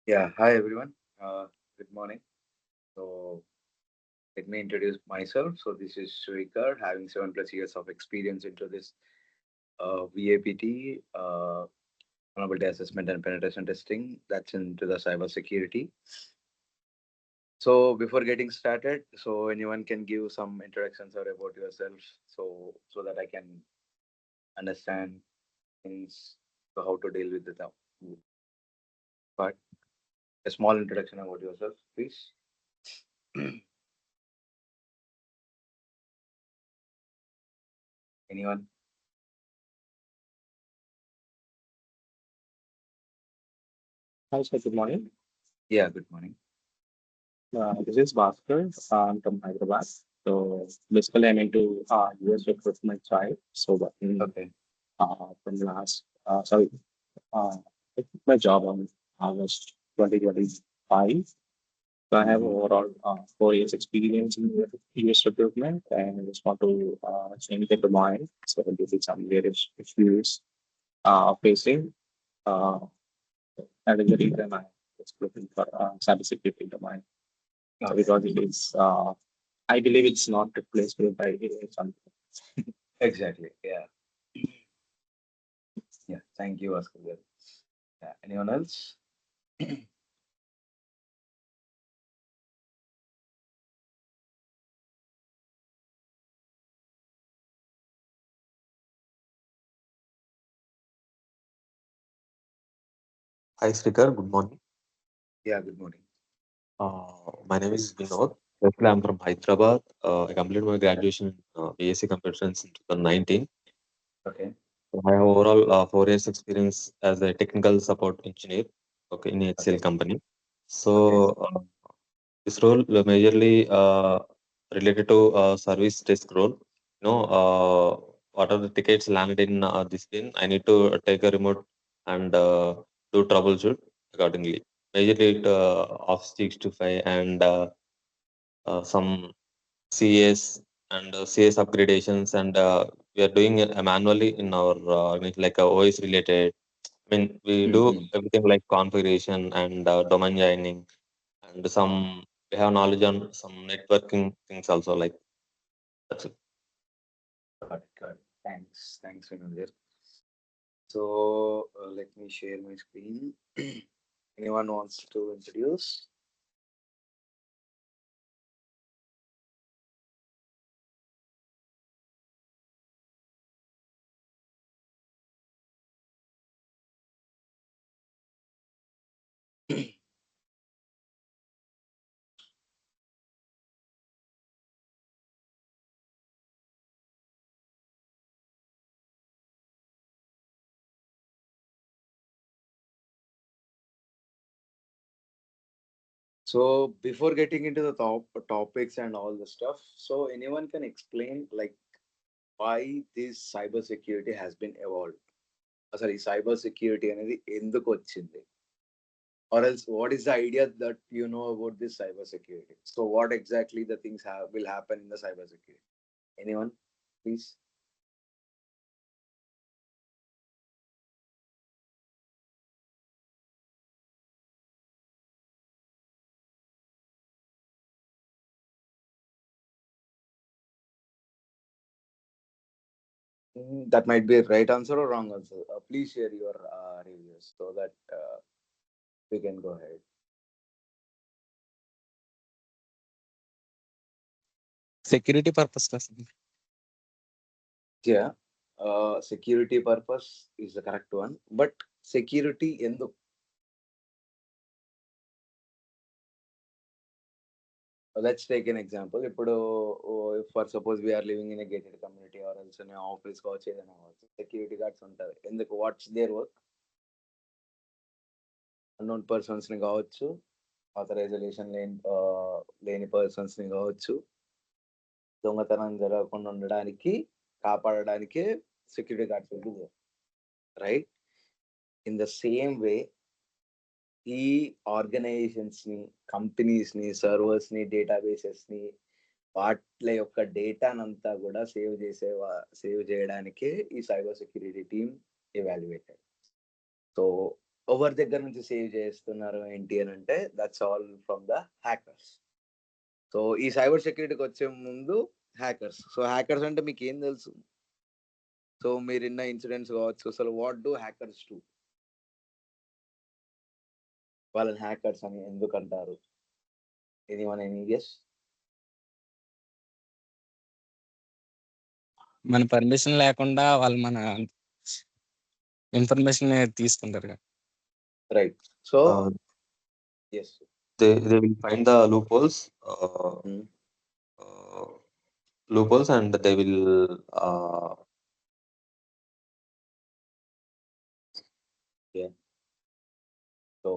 Yeah, hi everyone. Good morning. So let me introduce myself. So this is Shrikar, having 7+ years of experience into this VAPT, vulnerability assessment and penetration testing. That's into the cyber security. So before getting started, so anyone can give some introductions or about yourself, so that I can understand things, so how to deal with the part. A small introduction about yourself, please. Anyone? Hi, sir. Good morning. Yeah. Good morning. This is Bhaskar. I'm from Hyderabad. So basically, I'm into US recruitment side. So working Okay. from last, uh, I quit my job on August 2025. So I have Mm-hmm. overall 4 years experience in US recruitment, and I just want to change the domain. So due to some various issues facing, uh, that is the reason I was looking for cybersecurity domain. So Okay. because it is, I believe it's not replaceable by AI something. Exactly. Yeah. Yeah. Thank you, Oscar. Yeah. Anyone else? Hi Srikar, good morning. Yeah. Good morning. My name is Vinod. Basically, I'm from Hyderabad. I completed my graduation in BSc Computer Science in 2019. Okay. So I have overall 4 years experience as a technical support engineer, okay, in HCL Okay. company. Okay. So this role majorly related to service desk role. What are the tickets landed in this bin? I need to take a remote and do troubleshoot accordingly. Majorly it Office 365 and some CS and CS upgradations, and we are doing it manually in our like OS related. I mean, we do Mm-hmm. everything like configuration and domain joining, and some we have knowledge on some networking things also. Like that's it. Got it. Got it. Thanks. Thanks, Vinod. So let me share my screen. Anyone wants to introduce? So before getting into the topics and all the stuff, so anyone can explain like why this cybersecurity has been evolved. Sorry, cybersecurity అనేది ఎందుకు వచ్చింది? Or else what is the idea that you know about this cybersecurity? So what exactly the things will happen in the cybersecurity? Anyone, please? That might be a right answer or wrong answer. Please share your reviews so that we can go ahead. Security purpose కోసం. Yeah, security purpose is the correct one, but security ఎందుకు? Let's take an example. ఇప్పుడు for suppose we are living in a gated community or else in office కావచ్చు, ఏదైనా కావచ్చు, security guards ఉంటారు. ఎందుకు? What's there work? Unknown persons ని కావచ్చు, authorisation లేని పర్సన్స్ ని కావచ్చు, దొంగతనం జరగకుండా ఉండడానికి, కాపాడడానికే సెక్యూరిటీ గార్డ్స్ ఉంటుంది, రైట్? ఇన్ ద సేమ్ వే ఈ ఆర్గనైజేషన్స్ ని, కంపెనీస్ ని, సర్వర్స్ ని, డేటాబేసెస్ ని, వాటి యొక్క డేటానంతా కూడా సేవ్ చేయడానికే ఈ cyber security team evaluated. So ఎవరి దగ్గర నుంచి సేవ్ చేస్తున్నారు ఏంటి అని అంటే that's all from the hackers. So ఈ సైబర్ సెక్యూరిటీకి వచ్చే ముందు హ్యాకర్స్. సో హ్యాకర్స్ అంటే మీకు ఏం తెలుసు? సో మీరు విన్న ఇన్సిడెంట్స్ కావచ్చు. అసలు వాట్ డూ హ్యాకర్స్ డూ? వాళ్ళని హ్యాకర్స్ అని ఎందుకు అంటారు? Anyone any guess? మన పర్మిషన్ లేకుండా వాళ్ళు మన ఇన్ఫర్మేషన్ తీసుకుంటారు కదా. Right. So Uh, yes. they will find the loopholes, loopholes, and they will so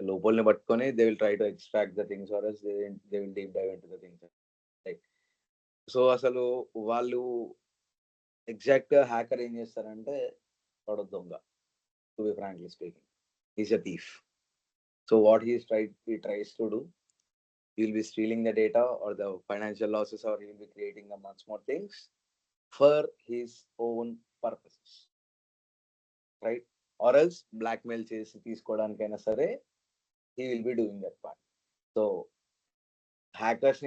లోపల్ని పట్టుకొని they will try to extract the things or else they will deep dive into the things. Right. So అసలు వాళ్ళు exact గా hacker ఏం చేస్తారంటే వాడు దొంగ. To be frankly speaking, is a thief. So what he tries to do, he will be stealing the data or the financial losses, or he will be creating the much more things for his own purposes, right? Or else blackmail చేసి తీసుకోవడానికైనా సరే he will be doing that part. So hackers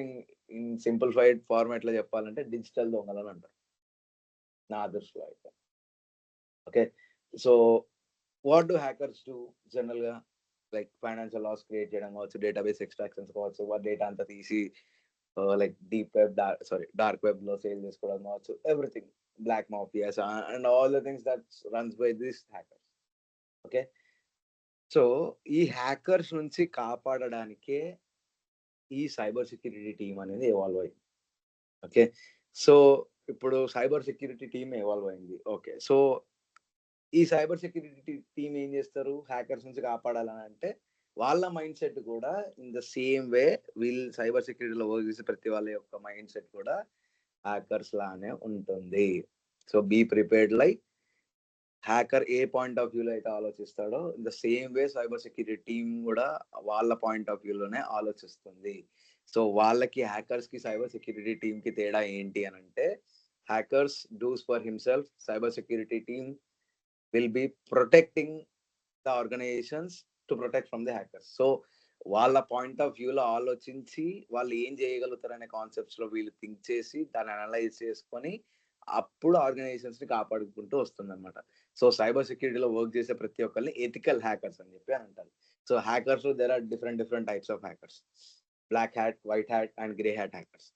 in simplified format లో చెప్పాలంటే digital దొంగలని అంటారు నా దృష్టిలో అయితే. Okay. So what do hackers do general గా? లైక్ ఫైనాన్షియల్ లాస్ క్రియేట్ చేయడం కావచ్చు, డేటాబేస్ ఎక్స్ట్రాక్షన్స్ కావచ్చు, వాటి డేటా అంతా తీసి like deep web dark web లో సేల్ చేసుకోవడం కావచ్చు, everything, black mafias and all the things that runs by this hackers. Okay. So ఈ హ్యాకర్స్ నుంచి కాపాడడానికే ఈ సైబర్ సెక్యూరిటీ టీమ్ అనేది ఎవాల్వ్ అయింది. ఓకే. సో ఇప్పుడు సైబర్ సెక్యూరిటీ టీమ్ ఎవాల్వ్ అయింది. ఓకే. సో ఈ సైబర్ సెక్యూరిటీ టీమ్ ఏం చేస్తారు? హ్యాకర్స్ నుంచి కాపాడాలని అంటే వాళ్ళ మైండ్ సెట్ కూడా ఇన్ ద సేమ్ వే వీళ్ళు సైబర్ సెక్యూరిటీలో వర్క్ చేసే ప్రతి వాళ్ళ యొక్క మైండ్ సెట్ కూడా హ్యాకర్స్ లానే ఉంటుంది. So be prepared. Like hacker a point of వ్యూలో అయితే ఆలోచిస్తాడో in the same way cyber security team కూడా వాళ్ళ పాయింట్ ఆఫ్ వ్యూలోనే ఆలోచిస్తుంది. సో వాళ్ళకి హ్యాకర్స్ కి సైబర్ సెక్యూరిటీ టీమ్ కి తేడా ఏంటి అని అంటే, hackers does for himself, cyber security team will be protecting the organizations to protect from the hackers. So వాళ్ళ పాయింట్ ఆఫ్ వ్యూలో ఆలోచించి వాళ్ళు ఏం చేయగలుగుతారు అనే కాన్సెప్ట్స్ లో వీళ్ళు థింక్ చేసి దాన్ని అనలైజ్ చేసుకొని అప్పుడు ఆర్గనైజేషన్స్ ని కాపాడుకుంటూ వస్తుంది అనమాట. సో సైబర్ సెక్యూరిటీలో వర్క్ చేసే ప్రతి ఒక్కరిని ఎథికల్ హ్యాకర్స్ అని చెప్పి అని అంటారు. So hackers there are different types of hackers. Black hat, white hat and grey hat hackers.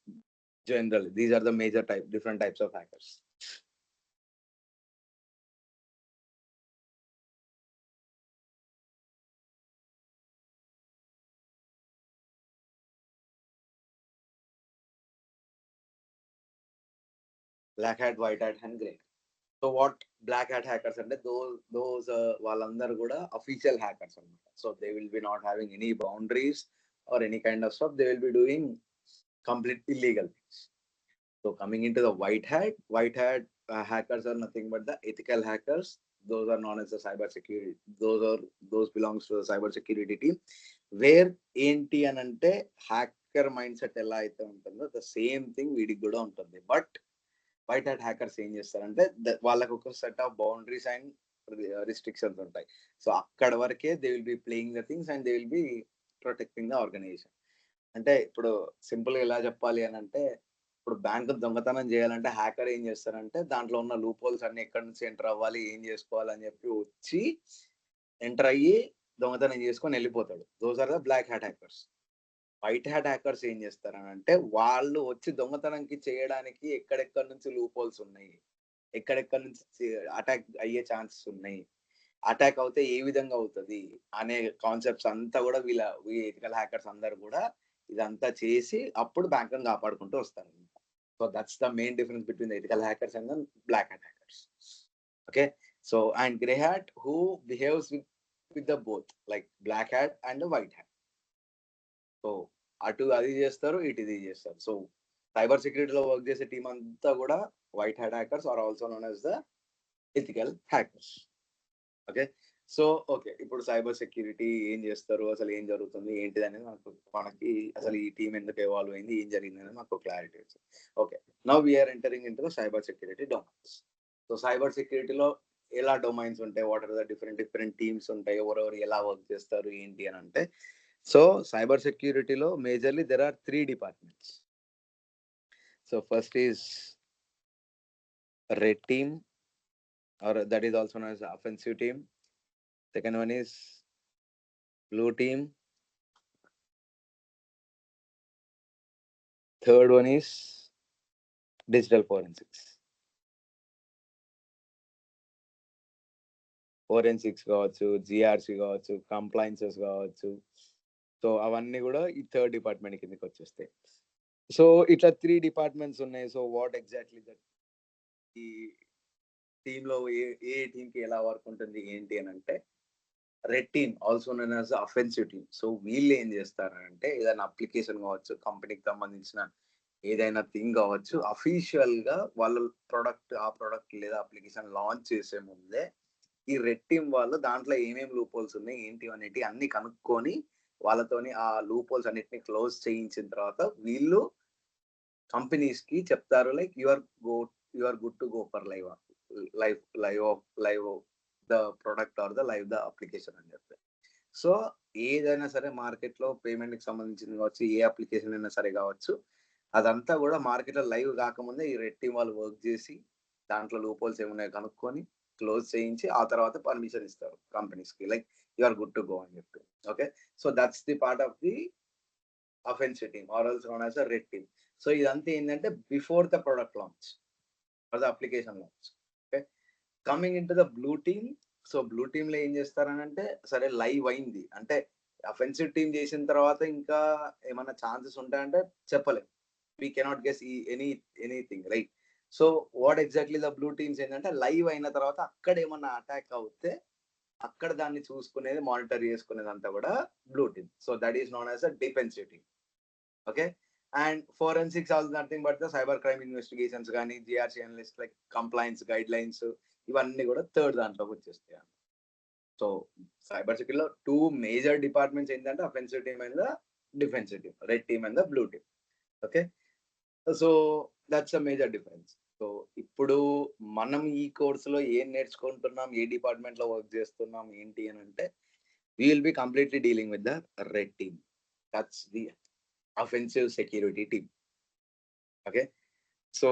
General these are the major different types of hackers. Black hat, white hat and grey. So what black hat hackers అంటే those వాళ్ళందరూ కూడా official hackers అనమాట. So they will be not having any boundaries or any kind of stuff. They will be doing complete illegal things. So coming into the white hat hackers are nothing but the ethical hackers. Those are known as the cyber security. Those belongs to the cyber security team. Where ఏంటి అని అంటే hacker mind set ఎలా అయితే ఉంటుందో the same thing వీడికి కూడా ఉంటుంది. But white hat hackers ఏం చేస్తారంటే వాళ్ళకు ఒక set of boundaries and restrictions ఉంటాయి. సో అక్కడ వరకే they will be playing the things and they will be protecting the organization. అంటే ఇప్పుడు సింపుల్ గా ఎలా చెప్పాలి అని అంటే, ఇప్పుడు బ్యాంకు దొంగతనం చేయాలంటే హ్యాకర్ ఏం చేస్తారంటే దాంట్లో ఉన్న లూప్ హోల్స్ అన్ని ఎక్కడి నుంచి ఎంటర్ అవ్వాలి, ఏం చేసుకోవాలి అని చెప్పి వచ్చి ఎంటర్ అయ్యి దొంగతనం చేసుకొని వెళ్ళిపోతాడు. Those are the black hat hackers. White hat hackers ఏం చేస్తారని అంటే వాళ్ళు వచ్చి దొంగతనంకి చేయడానికి ఎక్కడెక్కడి నుంచి లూప్ హోల్స్ ఉన్నాయి, ఎక్కడెక్కడి నుంచి అటాక్ అయ్యే ఛాన్సెస్ ఉన్నాయి, అటాక్ అవుతే ఏ విధంగా అవుతుంది అనే కాన్సెప్ట్స్ అంతా కూడా వీళ్ళ ఎథికల్ హ్యాకర్స్ అందరు కూడా ఇదంతా చేసి అప్పుడు బ్యాంకును కాపాడుకుంటూ వస్తారు. So that's the main difference between the ethical hackers and the black hat hackers. Okay. So and grey hat who behaves with the both like black hat and white hat. So అటు అది చేస్తారు, ఇటు ఇది చేస్తారు. So cyber సెక్యూరిటీలో work చేసే team అంతా కూడా white hat hackers are also known as the ethical hackers. Okay. So okay, ఇప్పుడు సైబర్ సెక్యూరిటీ ఏం చేస్తారు, అసలు ఏం జరుగుతుంది ఏంటిది అనేది మనకి అసలు ఈ టీం ఎందుకు ఎవాల్వ్ అయింది, ఏం జరిగింది అనేది మాకు క్లారిటీ వచ్చింది. Okay, now we're entering into the cyber security domains. So cyber సెక్యూరిటీలో ఎలా డొమైన్స్ ఉంటాయి, what are the different teams ఉంటాయి, ఎవరెవరు ఎలా వర్క్ చేస్తారు ఏంటి అని అంటే, సో సైబర్ సెక్యూరిటీలో majorly there are 3 departments. So first is red team, or that is also known as offensive team. Second one is blue team. Third one is digital forensics. Forensics కావచ్చు, GRC కావచ్చు, compliances కావచ్చు. So అవన్నీ కూడా ఈ third department కిందకి వచ్చేస్తాయి. So ఇట్లా 3 departments ఉన్నాయి. సో వాట్ ఎగ్జాక్ట్లీ దట్ ఈ టీంలో ఏ టీంకి ఎలా వర్క్ ఉంటుంది ఏంటి అని అంటే, red team also known as offensive team. So వీళ్ళు ఏం చేస్తారంటే, ఏదైనా అప్లికేషన్ కావచ్చు, కంపెనీకి సంబంధించిన ఏదైనా థింగ్ కావచ్చు, అఫీషియల్ గా వాళ్ళ ఆ ప్రోడక్ట్ లేదా అప్లికేషన్ లాంచ్ చేసే ముందే ఈ రెడ్ టీమ్ వాళ్ళు దాంట్లో ఏమేమి లూప్ హోల్స్ ఉన్నాయి ఏంటి అనేటి అన్ని కనుక్కొని వాళ్ళతోని ఆ లూప్ హోల్స్ అన్నిటిని క్లోజ్ చేయించిన తర్వాత వీళ్ళు కంపెనీస్ కి చెప్తారు, like you are good to go for live the product or the live the application అని చెప్పి. సో ఏదైనా సరే మార్కెట్ లో పేమెంట్ కి సంబంధించింది కావచ్చు, ఏ అప్లికేషన్ అయినా సరే కావచ్చు, అదంతా కూడా మార్కెట్ లో లైవ్ కాకముందే ఈ రెడ్ టీమ్ వాళ్ళు వర్క్ చేసి దాంట్లో లూప్ హోల్స్ ఏమున్నాయో కనుక్కొని క్లోజ్ చేయించి ఆ తర్వాత పర్మిషన్ ఇస్తారు కంపెనీస్ కి, like you are good to go అని చెప్పి. Okay, so that's the part of the offensive team or also known as a red team. So ఇదంతా ఏంటంటే before the product launch or the application launch. Okay, coming into the blue team. So blue team లో ఏం చేస్తారని అంటే, సరే live అయింది అంటే offensive team చేసిన తర్వాత ఇంకా ఏమైనా ఛాన్సెస్ ఉంటాయంటే చెప్పలేం, we cannot guess anything, right? So what exactly the blue teams ఏంటంటే, లైవ్ అయిన తర్వాత అక్కడ ఏమన్నా అటాక్ అవుతే అక్కడ దాన్ని చూసుకునేది, మానిటర్ చేసుకునేది అంతా కూడా blue team. So that is known as a defensive team. Okay, and forensics all nothing but the cyber crime investigations కానీ, GRC analyst, like compliance guidelines, ఇవన్నీ కూడా థర్డ్ దాంట్లోకి వచ్చేస్తాయి. సో సైబర్ సెక్యూరిటీలో 2 మేజర్ డిపార్ట్మెంట్స్ ఏంటంటే offensive team and the defensive team, red team and the blue team. Okay, so that's a major difference. So ఇప్పుడు మనం ఈ కోర్సులో ఏం నేర్చుకుంటున్నాం, ఏ డిపార్ట్మెంట్ లో వర్క్ చేస్తున్నాం ఏంటి అని అంటే, we will be completely dealing with the red team. That's the offensive security team. Okay, so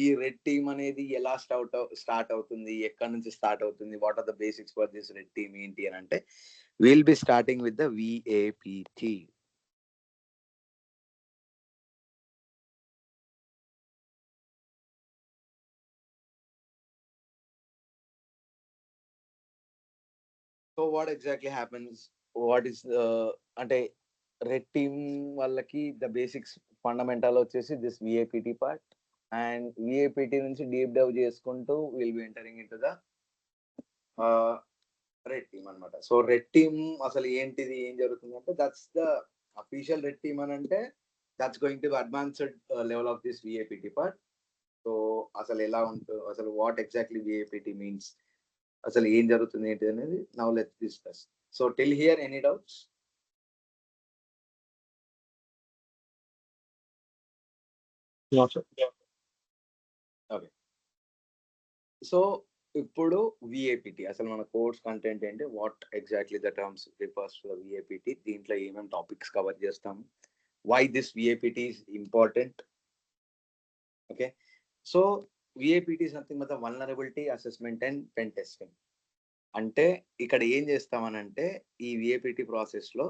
ఈ రెడ్ టీమ్ అనేది ఎలా స్టార్ట్ అవుతుంది, ఎక్కడి నుంచి స్టార్ట్ అవుతుంది, what are the basics for this red team ఏంటి అని అంటే, will be starting with the VAPT. So what exactly happens, what is అంటే రెడ్ టీమ్ వాళ్ళకి ద బేసిక్స్ ఫండమెంటల్ వచ్చేసి this VAPT part, and VAPT నుంచి deep dive చేసుకుంటూ will be entering into the red team అనమాట. So red team అసలు ఏంటిది, ఏం జరుగుతుంది అంటే, that's the official red team అని అంటే, that's going to advanced level of this VAPT part. So అసలు ఎలా ఉంటుంది, అసలు వాట్ ఎగ్జాక్ట్లీ VAPT మీన్స్, అసలు ఏం జరుగుతుంది ఏంటి అనేది now let's discuss. So till here any doubts? Okay, so ఇప్పుడు VAPT అసలు మన కోర్స్ కంటెంట్ ఏంటి, what exactly the terms refers to the VAPT, దీంట్లో ఏమేమి టాపిక్స్ కవర్ చేస్తాము, why this VAPT is important. Okay, so VAPT is nothing but the vulnerability assessment and pen testing. అంటే ఇక్కడ ఏం చేస్తామనంటే, ఈ VAPT ప్రాసెస్ లో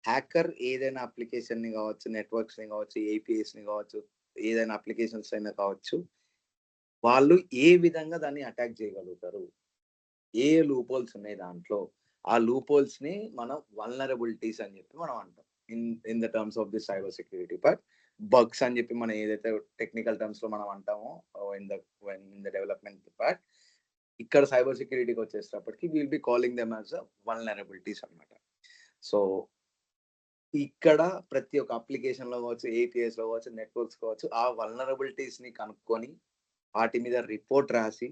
హ్యాకర్ ఏదైనా అప్లికేషన్ ని కావచ్చు, నెట్వర్క్స్ ని కావచ్చు, APIs ని కావచ్చు, ఏదైనా అప్లికేషన్స్ అయినా కావచ్చు, వాళ్ళు ఏ విధంగా దాన్ని అటాక్ చేయగలుగుతారు, ఏ లూప్ హోల్స్ ఉన్నాయి దాంట్లో, ఆ లూప్ హోల్స్ ని మనం వల్నరబిలిటీస్ అని చెప్పి మనం అంటాం in the terms of the cyber security part. Bugs అని చెప్పి మనం ఏదైతే టెక్నికల్ టర్మ్స్ లో మనం అంటామో ఇన్ ద డెవలప్మెంట్ పార్ట్, ఇక్కడ సైబర్ సెక్యూరిటీకి వచ్చేటప్పటికి will be calling them as vulnerabilities అనమాట. సో ఇక్కడ ప్రతి ఒక్క అప్లికేషన్ లో కావచ్చు, APIs లో కావచ్చు, నెట్వర్క్స్ కావచ్చు, ఆ వల్నరబిలిటీస్ ని కనుక్కొని వాటి మీద రిపోర్ట్ రాసి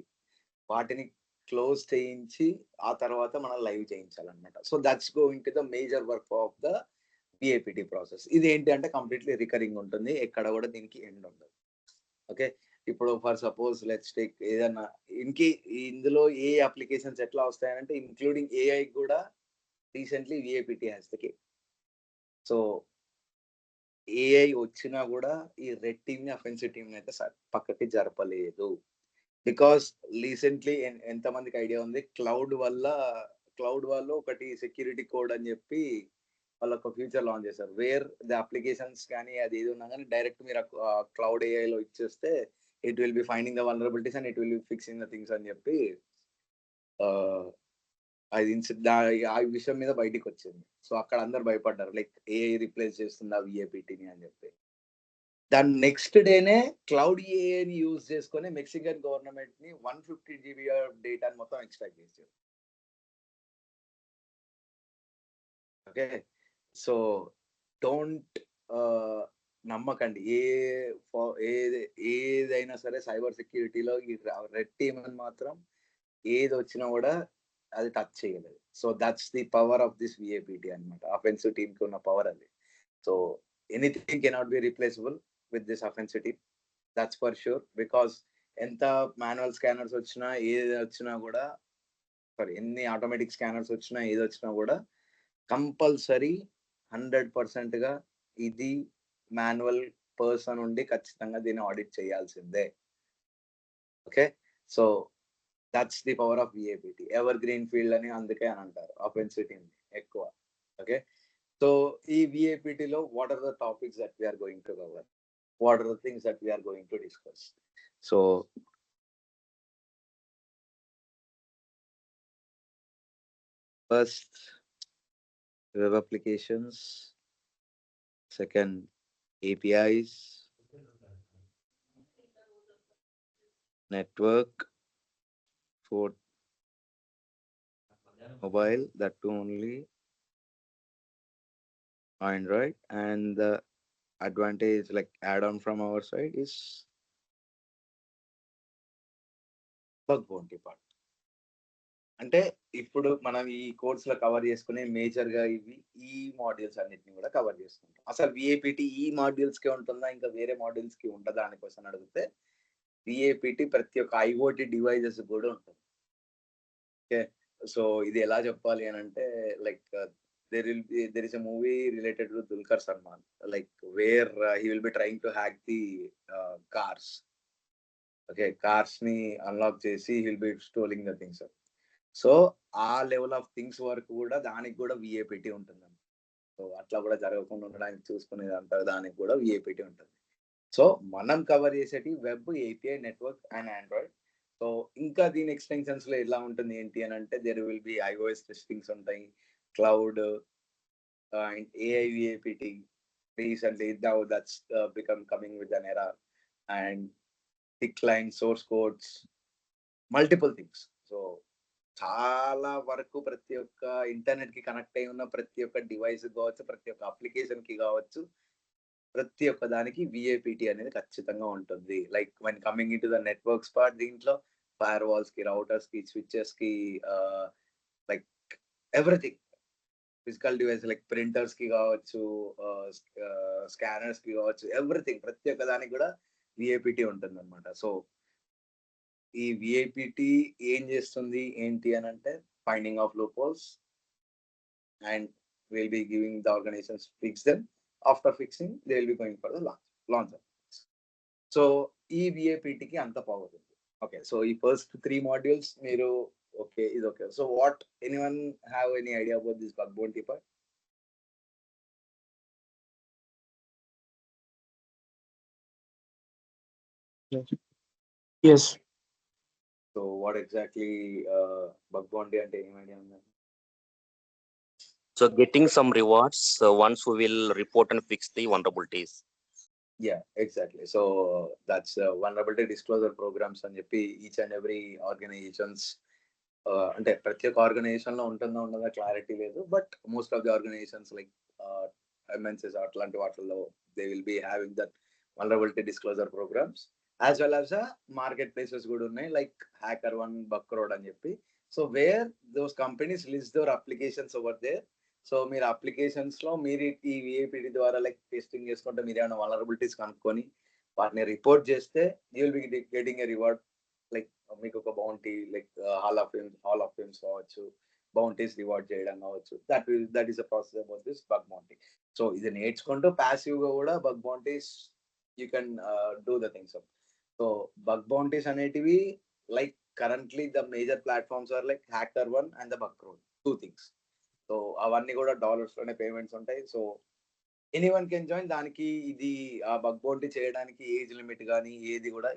వాటిని క్లోజ్ చేయించి ఆ తర్వాత మనం లైవ్ చేయించాలన్నమాట. So that's going to the major work of the VAPT process. ఇది ఏంటి అంటే కంప్లీట్లీ రికరింగ్ ఉంటుంది, ఎక్కడ కూడా దీనికి ఎండ్ ఉండదు. ఓకే, ఇప్పుడు ఫర్ సపోజ్ లెట్స్ టేక్ ఏదైనా ఇందులో ఏ అప్లికేషన్స్ ఎట్లా వస్తాయంటే ఇంక్లూడింగ్ ఏఐ కూడా recently VAPT has the key. So AI వచ్చినా కూడా ఈ రెడ్ టీమ్ ని అఫెన్సివ్ టీమ్ ని అయితే పక్కకి జరపలేదు. బికాస్ రీసెంట్లీ ఎంతమందికి ఐడియా ఉంది, క్లౌడ్ వాళ్ళు ఒకటి సెక్యూరిటీ కోడ్ అని చెప్పి వాళ్ళు ఒక ఫ్యూచర్ లాంచ్ చేశారు. వేర్ ద అప్లికేషన్స్ కానీ అది ఏది ఉన్నా కానీ డైరెక్ట్ మీరు క్లౌడ్ ఏఐలో ఇచ్చేస్తే it will be finding the vulnerabilities and it will be fixing the things అని చెప్పి అది ఆ విషయం మీద బయటికి వచ్చింది. సో అక్కడ అందరు భయపడ్డారు, లైక్ ఏఐ రిప్లేస్ చేస్తుందా విఏపిటిని అని చెప్పి. దాని నెక్స్ట్ డేనే క్లౌడ్ ఏఐని యూజ్ చేసుకొని మెక్సికన్ గవర్నమెంట్ ని 150 GB డేటాని మొత్తం ఎక్స్ట్రాక్ట్ చేశారు. ఓకే, సో డోంట్ నమ్మకండి ఏదైనా సరే సైబర్ సెక్యూరిటీలో ఈ రెడ్ టీమ్ అని మాత్రం ఏది వచ్చినా కూడా అది టచ్ చేయలేదు. So that's the power of this VAPT అనమాట. అఫెన్సివ్ టీమ్ కి ఉన్న పవర్ అది. So anything cannot be replaceable with this offensive team, that's for sure. Because ఎంత మాన్యువల్ స్కానర్స్ వచ్చినా ఏది వచ్చినా కూడా, ఎన్ని ఆటోమేటిక్ స్కానర్స్ వచ్చినా ఏది వచ్చినా కూడా కంపల్సరీ 100% గా ఇది మాన్యువల్ పర్సన్ ఉండి ఖచ్చితంగా దీన్ని ఆడిట్ చేయాల్సిందే. Okay, so that's the power of VAPT. Evergreen field అని అందుకే అని అంటారు అఫెన్సివ్ టీమ్ ఎక్కువ. ఓకే, సో ఈ విఏపిటిలో what are the topics that we're going to cover, what are the things that we're going to discuss. So first, web applications, second APIs, network, fourth mobile, that too only Android, and the advantage like add-on from our side is bug bounty part. అంటే ఇప్పుడు మనం ఈ course లో cover చేసుకునే major గా ఈ modules అన్నిటిని కూడా కవర్ చేసుకుంటాం. అసలు విఏపిటి ఈ మాడ్యూల్స్ కి ఉంటుందా ఇంకా వేరే మాడ్యూల్స్ కి ఉంటుందా అని క్వశ్చన్ అడిగితే విఏపిటి ప్రతి ఒక్క ఐఓటి డివైజెస్ కూడా ఉంటుంది. ఓకే, సో ఇది ఎలా చెప్పాలి అని అంటే like there is a movie related to Dulquer Salmaan, like where he will be trying to hack the cars. Okay, cars ni unlock chesi he will be stealing the things. So ఆ level of things వరకు కూడా దానికి కూడా విఏపిటి ఉంటుంది. So అట్లా కూడా జరగకుండా ఉండడానికి చూసుకునేది అంతా దానికి కూడా విఏపిటి ఉంటుంది. సో మనం కవర్ చేసేటి web, API, network and Android. So ఇంకా దీని ఎక్స్టెన్షన్స్ లో ఎలా ఉంటుంది ఏంటి అని అంటే there will be iOS testings ఉంటాయి, cloud and AI VAPT recently that's become coming with an era, and thick line source codes, multiple things. So చాలా వరకు ప్రతి ఒక్క ఇంటర్నెట్ కి కనెక్ట్ అయి ఉన్న ప్రతి ఒక్క డివైస్ కావచ్చు, ప్రతి ఒక్క అప్లికేషన్ కి కావచ్చు, ప్రతి ఒక్క దానికి విఏపిటి అనేది ఖచ్చితంగా ఉంటుంది. Like when coming into the networks part, దీంట్లో ఫైర్ వాల్స్ కి, రౌటర్స్ కి, స్విచెస్ కి, like everything physical device like printers కి కావచ్చు, స్కానర్స్ కి కావచ్చు, ఎవ్రీథింగ్ ప్రతి ఒక్క దానికి కూడా విఏపిటి ఉంటుంది అనమాట. సో ఈ విఐపిటి ఏం చేస్తుంది ఏంటి అని అంటే finding of loopholes and will be giving the organizations fix them, after fixing they will be going for the launch. So ఈ విఐపిటికి అంత పవర్ ఉంది. ఓకే, సో ఈ ఫస్ట్ 3 మాడ్యూల్స్ మీరు ఓకే ఇది okay. So what anyone have any idea about this bug bounty part? Yes. So what exactly bug bounty అంటే ఏం idea ఉందా? So getting some rewards once we will report and fix the vulnerabilities. Yeah, exactly. So that's vulnerability disclosure programs అని చెప్పి each and every organisations, అంటే ప్రతి ఒక్క organisation లో ఉంటుందో ఉండదో క్లారిటీ లేదు, but most of the organizations like MNCs అట్లాంటి వాటిల్లో they will be having that vulnerability disclosure programs, as well as market places కూడా ఉన్నాయి లైక్ HackerOne, Bugcrowd అని చెప్పి. So where those companies list their applications over there. So మీరు applications లో మీరు ఈ విఐపిటి ద్వారా లైక్ టెస్టింగ్ చేసుకుంటే మీరు ఏమైనా వలనరబిలిటీస్ కనుక్కొని వాటిని రిపోర్ట్ చేస్తే you will be getting a reward, like మీకు ఒక bounty like hall of fames కావచ్చు, బౌంటీస్ రివార్డ్ చేయడం కావచ్చు, that is a process about this bug bounty. So ఇది నేర్చుకుంటూ passive గా కూడా bug bounties you can do the things. So bug bounties అనేటివి like currently the major platforms are like hacker one and the bug crowd, 2 things. So అవన్నీ కూడా dollars లోనే payments ఉంటాయి. So anyone can join. దానికి ఇది ఆ bug bounty చేయడానికి age limit కానీ ఏది కూడా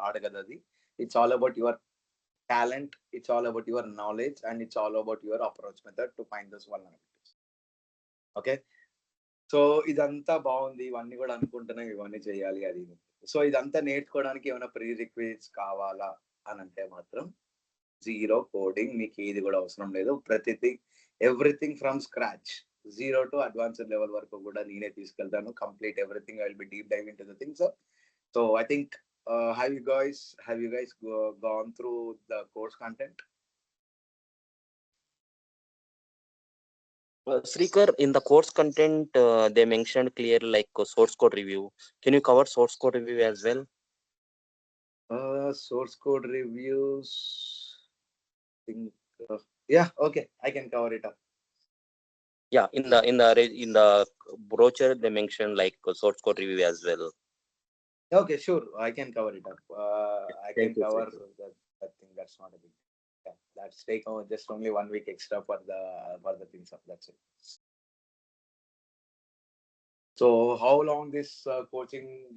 అడగదు అది. It's all about your talent, it's all about your knowledge and it's all about your approach method to find those vulnerabilities. Okay, so ఇదంతా బాగుంది, ఇవన్నీ కూడా అనుకుంటున్నాం, ఇవన్నీ చేయాలి అది. సో ఇదంతా నేర్చుకోవడానికి ఏమైనా ప్రీ రిక్వెస్ట్ కావాలా అని అంటే మాత్రం జీరో కోడింగ్, మీకు ఏది కూడా అవసరం లేదు. Everything from scratch, 0 to advanced level వరకు కూడా నేనే తీసుకెళ్తాను. Complete everything I will be deep dive into the things. So I think have you guys gone through the course content? Srikar, in the course content, they mentioned clearly like source code review. Can you cover source code review as well? Source code reviews, think, yeah, okay, I can cover it up. Yeah, in the brochure they mentioned like source code review as well. Okay, sure, I can cover it up. I can Thank you, cover sir. that thing. That's not a big. Yeah, that's take just only 1 week extra for the things up. That's it. So how long this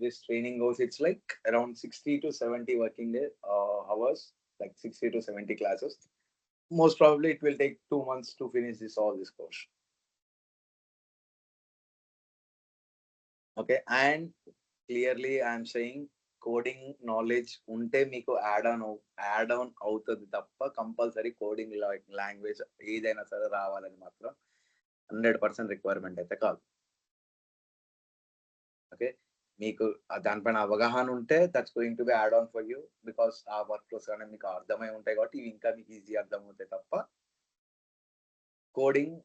this training goes? It's like around 60 to 70 working day hours, like 60 to 70 classes. Most probably it will take 2 months to finish all this course. Okay, and clearly I'm saying coding knowledge ఉంటే మీకు add on అవుతుంది తప్ప compulsory coding language ఏదైనా సరే రావాలని మాత్రం 100% requirement అయితే కాదు. ఓకే, మీకు దానిపైన అవగాహన ఉంటే that's going to B add on for you, because ఆ వర్క్ ఫ్లోస్ అనేవి మీకు అర్థమై ఉంటాయి కాబట్టి ఇవి ఇంకా మీకు ఈజీ అర్థమవుతాయి తప్ప కోడింగ్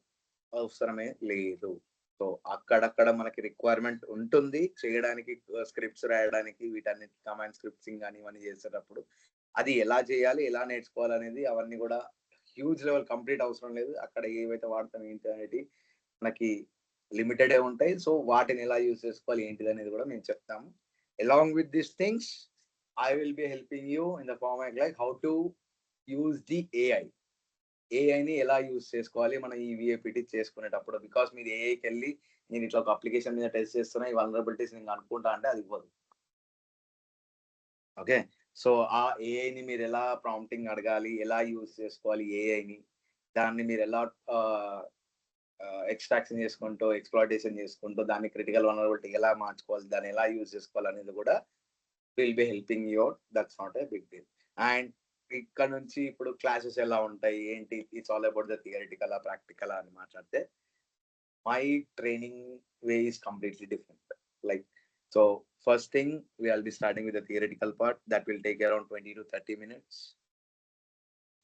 అవసరమే లేదు. సో అక్కడక్కడ మనకి రిక్వైర్మెంట్ ఉంటుంది చేయడానికి, స్క్రిప్ట్స్ రాయడానికి, వీటన్నిటి కమాండ్ స్క్రిప్ట్సింగ్ కానీ ఇవన్నీ చేసేటప్పుడు అది ఎలా చేయాలి, ఎలా నేర్చుకోవాలి అనేది అవన్నీ కూడా హ్యూజ్ లెవెల్ కంప్లీట్ అవసరం లేదు. అక్కడ ఏవైతే వాడతాం ఏంటి అనేది మనకి లిమిటెడే ఉంటాయి. సో వాటిని ఎలా యూజ్ చేసుకోవాలి ఏంటిది అనేది కూడా మేము చెప్తాము. Along with this things I will be helping you in the format like how to use the ఏఐని ఎలా యూజ్ చేసుకోవాలి మనం ఈ విఏపిటి చేసుకునేటప్పుడు. బికాస్ మీరు ఏఐకి వెళ్ళి నేను ఇట్లా ఒక అప్లికేషన్ మీద టెస్ట్ చేస్తున్నా, ఈ వల్నరబిలిటీస్ నేను అనుకుంటా అంటే అది ఇవ్వదు. ఓకే, సో ఆ ఏఐని మీరు ఎలా ప్రాంప్టింగ్ అడగాలి, ఎలా యూజ్ చేసుకోవాలి ఏఐని, దాన్ని మీరు ఎలా ఎక్స్ట్రాక్షన్ చేసుకుంటూ ఎక్స్ప్లాయిటేషన్ చేసుకుంటూ దాన్ని క్రిటికల్ వల్నరబిలిటీ ఎలా మార్చుకోవాలి, దాన్ని ఎలా యూజ్ చేసుకోవాలి అనేది కూడా will be helping you out. That's not a big deal. And ఇక్కడ నుంచి ఇప్పుడు క్లాసెస్ ఎలా ఉంటాయి ఏంటి, it's all about the theoretical practical అని మాట్లాడితే my training way is completely different. Like so first thing will be starting with the theoretical part that will take around 20 to 30 minutes.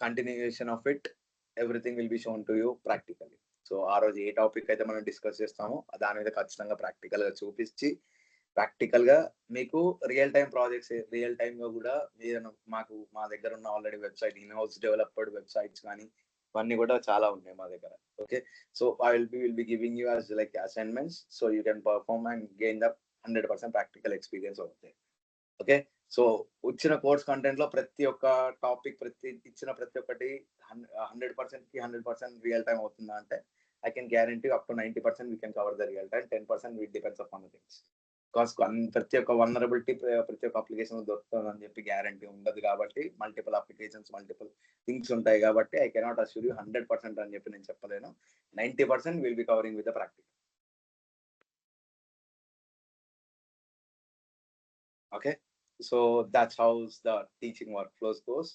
Continuation of it everything will be shown to you practically. So ఆ రోజు ఏ topic అయితే మనం discuss చేస్తామో దాని మీద ఖచ్చితంగా practical గా చూపించి ప్రాక్టికల్ గా మీకు real time projects real time గా కూడా మా దగ్గర ఉన్న already website in house developed websites కానీ ఇవన్నీ కూడా చాలా ఉన్నాయి మా దగ్గర. Okay, so I will be giving you as like assignments so you can perform and gain the 100% practical experience అవుతాయి. ఓకే, సో వచ్చిన కోర్స్ కంటెంట్ లో ప్రతి ఒక్క టాపిక్ ఇచ్చిన ప్రతి ఒక్కటి 100% 100% రియల్ టైమ్ అవుతుందా అంటే I can guarantee up to 90% we can cover the real time, 10% it depends upon the things. Because ప్రతి ఒక్క వల్నరబిలిటీ ప్రతి ఒక్క అప్లికేషన్ దొరుకుతుంది అని చెప్పి గ్యారంటీ ఉండదు కాబట్టి మల్టిపుల్ అప్లికేషన్స్ మల్టిపుల్ థింగ్స్ ఉంటాయి కాబట్టి ఐ కెనాట్ అష్యూర్ యూ 100% అని చెప్పి నేను చెప్పలేను. 90% will be covering with the practical. Okay, so that's how the teaching workflows goes.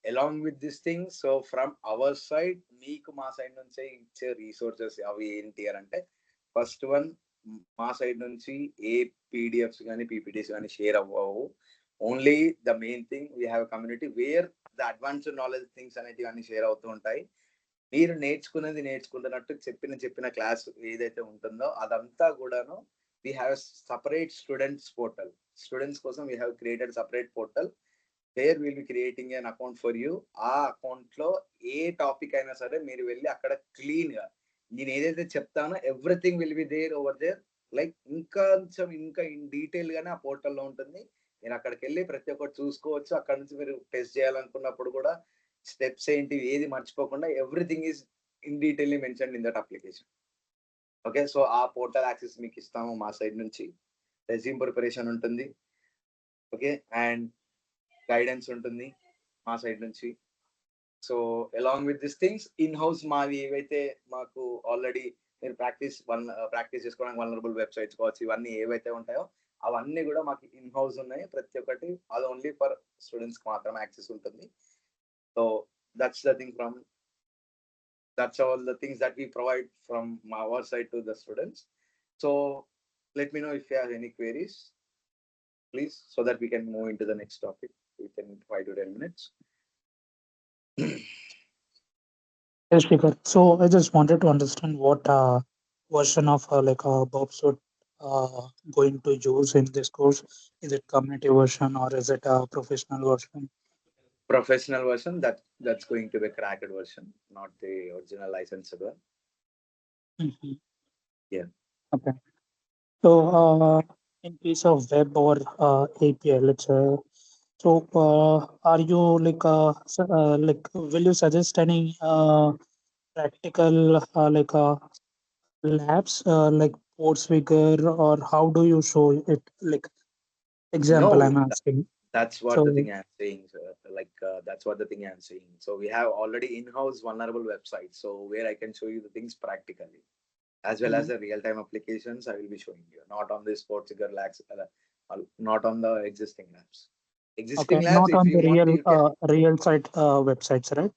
Along with this thing, so from our side meeku ma side nunchi iche resources avi enti ante first one మా side నుంచి ఏ PDFs కానీ PPTs కానీ share అవ్వవు. Only the main thing we have community wear the advanced knowledge things అనేవి అన్ని share అవుతూ ఉంటాయి. మీరు నేర్చుకుంటున్నట్టు చెప్పిన క్లాస్ ఏదైతే ఉంటుందో అదంతా కూడాను we have separate students portal. Students కోసం we have created separate portal where will be creating an account for you. ఆ అకౌంట్ లో ఏ టాపిక్ అయినా సరే మీరు వెళ్ళి అక్కడ క్లీన్ గా నేను ఏదైతే చెప్తానో everything will be there over there. Like ఇంకా ఇన్ డీటెయిల్ గానే ఆ పోర్టల్లో ఉంటుంది. మీరు అక్కడికి వెళ్ళి ప్రతి ఒక్కటి చూసుకోవచ్చు. అక్కడ నుంచి మీరు టెస్ట్ చేయాలనుకున్నప్పుడు కూడా స్టెప్స్ ఏంటి ఏది మర్చిపోకుండా everything is in detailly mention in that application. Okay, so ఆ పోర్టల్ యాక్సెస్ మీకు ఇస్తాము మా సైడ్ నుంచి. రెజ్యూమ్ ప్రిపరేషన్ ఉంటుంది. ఓకే, అండ్ గైడెన్స్ ఉంటుంది మా సైడ్ నుంచి. So along with this things in house మావి ఏవైతే మాకు ఆల్రెడీ మీరు ప్రాక్టీస్ చేసుకోవడానికి వల్నరబుల్ వెబ్సైట్స్ కావచ్చు, ఇవన్నీ ఏవైతే ఉంటాయో అవన్నీ కూడా మాకు ఇన్ హౌస్ ఉన్నాయి. ప్రతి ఒక్కటి అది ఓన్లీ ఫర్ స్టూడెంట్స్ కి మాత్రమే యాక్సెస్ ఉంటుంది. So that's the thing from that's all the things that we provide from our side to the students. So let me know if you have any queries, please, so that we can move into the next topic within 5 to 10 minutes. Yes, Shikhar. So I just wanted to understand what version of Bobs would going to use in this course. Is it community version or is it a professional version? Professional version, that's going to be a cracked version, not the original licensed one. Mhm. Yeah. Okay. So in case of web or API, let's say, so are you will you suggest any practical labs like Portswigger, or how do you show it? Like example, No, I'm asking. that's what the So thing I'm saying, sir. That's what the thing I'm saying. So we have already in-house vulnerable website, so where I can show you the things practically, as well as the real-time applications. I will be showing you, not on the Sportsfigure labs, not on the existing labs. okay, Existing labs, not if on you the want, you can. real site websites, right?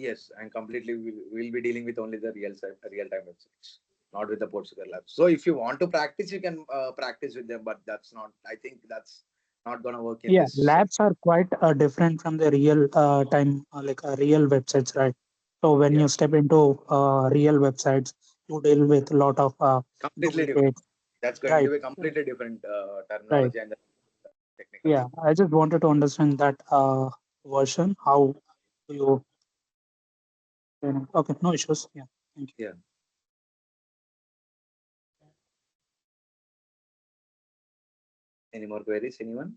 Yes, and completely we'll be dealing with only the real-time websites, not with the Portswigger labs. So if you want to practice, you can practice with them, but that's not. I think that's not gonna work in Yeah, this. labs are quite different from the real time real websites, right? So when Yeah, you step into real websites, you deal with a lot of completely different. duplicates, That's going to right? be completely different Right. terminology and the technical Yeah, thing. I just wanted to understand that version. How do you? Okay, no issues. Yeah, thank you. Yeah. Any more queries? Anyone?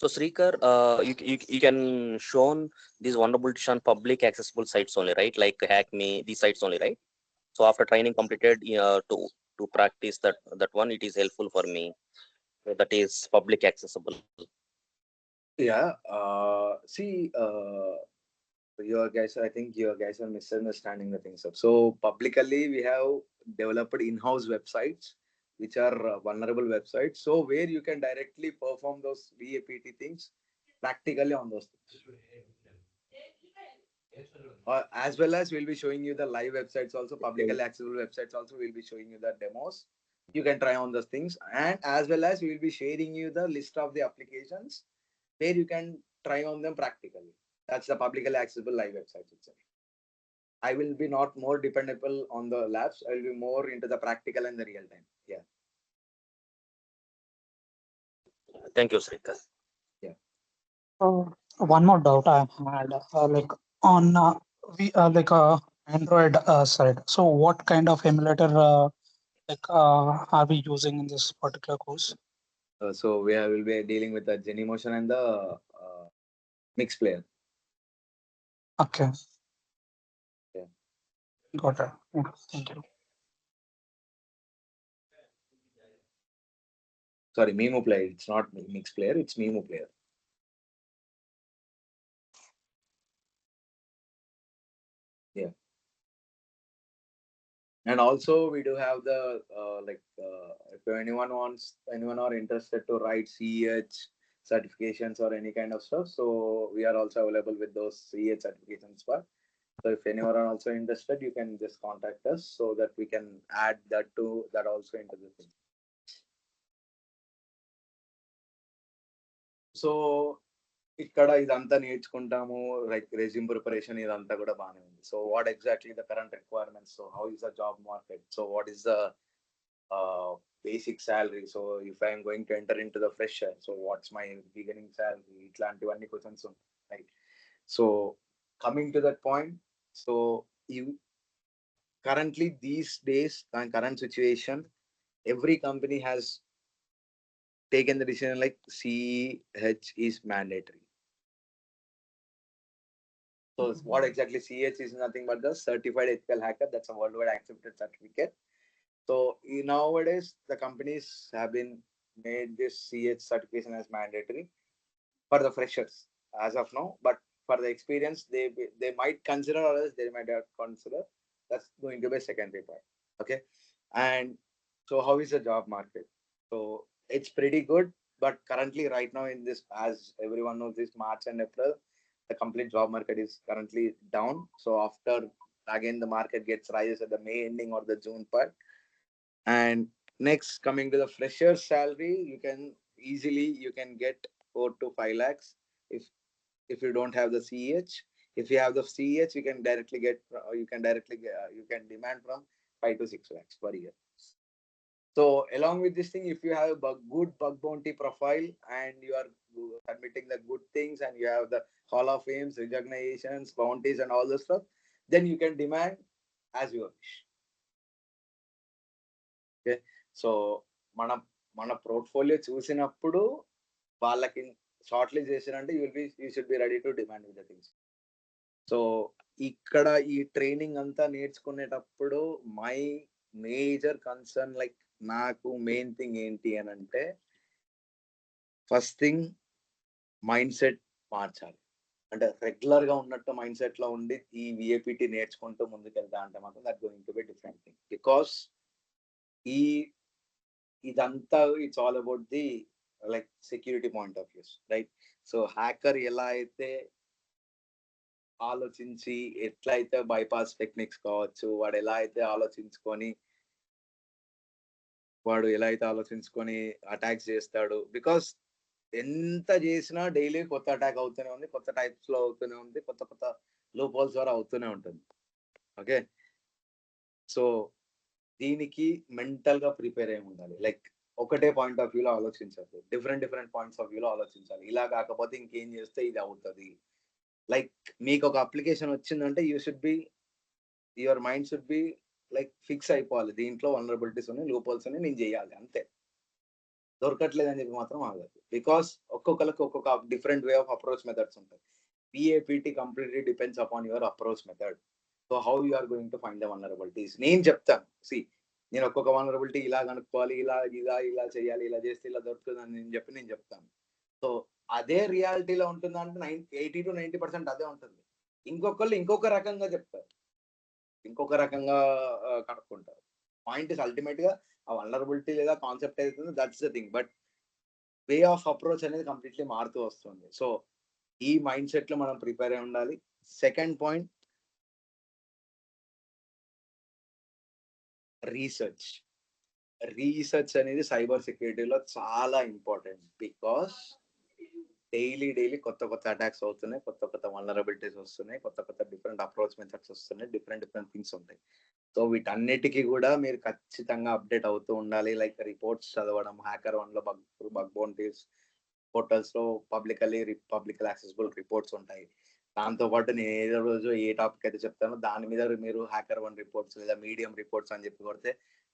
So Srikar, you can show these vulnerabilities on public accessible sites only, right? Like Hackme, these sites only, right? So after training completed, to practice that one, it is helpful for me. That is public accessible. Yeah. See, your guys, I think your guys are misunderstanding the things. So publicly, we have developed in-house websites, which are vulnerable websites. So where you can directly perform those VAPT things practically on those things. As well as we'll be showing you the live websites also, publicly accessible websites also. We'll be showing you the demos. You can try on those things, and as well as we will be sharing you the list of the applications where you can try on them practically. That's the publicly accessible live websites itself. I will be not more dependable on the labs. I will be more into the practical and the real time. Yeah. Thank you, Srikar. Yeah. One more doubt I had, on we Android side. So what kind of emulator are we using in this particular course? So will be dealing with the Genymotion and the mix player. Okay, Yeah. got it. Yeah, thank you. Sorry, Mimo player. It's not mix player. It's Mimo player. Yeah. And also we do have the if anyone are interested to write CEH certifications or any kind of stuff, so we are also available with those CEH certifications. But so if anyone are also interested, you can just contact us so that we can add that also into the thing. So ఇక్కడ ఇదంతా నేర్చుకుంటాము, like resume preparation ఇదంతా కూడా బాగానే ఉంది. So what exactly the current requirements, so how is the job market, so what is the basic salary, so if I'm going to enter in to the fresher, so what's my beginning salary, ఇట్లాంటివన్నీ questions ఉంటాయి, right? So coming to that point, so you currently these days and current situation, every company has taken the decision like CH is mandatory. So what exactly CH is nothing but the certified ethical hacker. That's a worldwide accepted certificate. So nowadays the companies have been made this CH certification as mandatory for the freshers as of now, but for the experience they might consider, or else they might not consider. That's going to be a secondary part. Okay. And so how is the job market? So it's pretty good, but currently right now in this, as everyone knows, this March and April, the complete job market is currently down. So after again the market gets rises at the May ending or the June part. And next, coming to the fresher salary, you can get 4 to 5 lakhs if you don't have the CH. If you have the CH, you can directly get, you can demand from 5 to 6 lakhs per year. So along with this thing, if you have a good bug bounty profile and you are submitting the good things and you have the Hall of Fames, recognitions, bounties and all this stuff, then you can demand as you wish. Okay. So మన portfolio చూసినప్పుడు వాళ్ళకి short list చేసినంటే you should be ready to demand with the things. So ఇక్కడ ఈ training అంతా నేర్చుకునేటప్పుడు my major concern, like నాకు main thing ఏంటి అని అంటే, ఫస్ట్ థింగ్ మైండ్ సెట్ మార్చాలి. అంటే రెగ్యులర్ గా ఉన్నట్టు మైండ్ సెట్ లో ఉండి ఈ విఏపిటి నేర్చుకుంటూ ముందుకెళ్తా అంటే మాత్రం that going to be different thing. Because ఇదంతా it's all about the like security point of views, right? So hacker ఎలా అయితే ఆలోచించి, ఎట్లయితే బైపాస్ టెక్నిక్స్ కావచ్చు, వాడు ఎలా అయితే ఆలోచించుకొని అటాక్స్ చేస్తాడు. బికాస్ ఎంత చేసినా డైలీ కొత్త అటాక్ అవుతూనే ఉంది, కొత్త టైప్స్ లో అవుతూనే ఉంది, కొత్త కొత్త లూప్ హోల్స్ ద్వారా అవుతూనే ఉంటుంది. ఓకే. సో దీనికి మెంటల్ గా ప్రిపేర్ అయి ఉండాలి. లైక్ ఒకటే పాయింట్ ఆఫ్ వ్యూలో ఆలోచించాలి, డిఫరెంట్ పాయింట్స్ ఆఫ్ వ్యూలో ఆలోచించాలి. ఇలా కాకపోతే ఇంకేం చేస్తే ఇది అవుతుంది. లైక్ మీకు ఒక అప్లికేషన్ వచ్చిందంటే your mind should be like fix అయిపోవాలి, దీంట్లో వల్నరబిలిటీస్ ఉన్నాయి, లూప్ హోల్స్ ఉన్నాయి, నేను చేయాలి అంతే. దొరకట్లేదు అని చెప్పి మాత్రం ఆగదు. బికాస్ ఒక్కొక్కరికి ఒక్కొక్క different way of approach methods ఉంటాయి. VAPT completely depends upon your approach method. So how you are going to find the vulnerabilities. నేను చెప్తాను, నేను ఒక్కొక్క వల్నరబిలిటీ ఇలా కనుక్కోవాలి, ఇలా చేయాలి, ఇలా చేస్తే ఇలా దొరుకుతుంది అని నేను చెప్తాను. సో అదే రియాలిటీలో ఉంటుందంటే 80 to 90% అదే ఉంటుంది. ఇంకొకళ్ళు ఇంకొక రకంగా చెప్తారు, ఇంకొక రకంగా కనుక్కుంటారు. పాయింట్ ఇస్ అల్టిమేట్ గా ఆ వల్నరబిలిటీ లేదా కాన్సెప్ట్ అవుతుంది, that's the thing. But way of approach అనేది కంప్లీట్లీ మారుతూ వస్తుంది. సో ఈ మైండ్ సెట్ లో మనం ప్రిపేర్ అయి ఉండాలి. సెకండ్ పాయింట్, రీసెర్చ్ అనేది సైబర్ సెక్యూరిటీలో చాలా ఇంపార్టెంట్. బికాస్ డైలీ కొత్త అటాక్స్ అవుతున్నాయి, కొత్త వల్నరబిలిటీస్ వస్తున్నాయి, కొత్త డిఫరెంట్ అప్రోచ్ మెథడ్స్ వస్తున్నాయి, డిఫరెంట్ థింగ్స్ ఉంటాయి. సో వీటన్నిటికీ కూడా మీరు ఖచ్చితంగా అప్డేట్ అవుతూ ఉండాలి. లైక్ రిపోర్ట్స్ చదవడం, HackerOne లో బగ్ బౌంటీస్, పోర్టల్స్ లో పబ్లికల్లీ యాక్సెసిబుల్ రిపోర్ట్స్ ఉంటాయి. దాంతో పాటు నేను ఏదో రోజు ఏ టాపిక్ అయితే చెప్తానో దాని మీద మీరు HackerOne రిపోర్ట్స్ లేదా మీడియం రిపోర్ట్స్ అని చెప్పి కొడితే,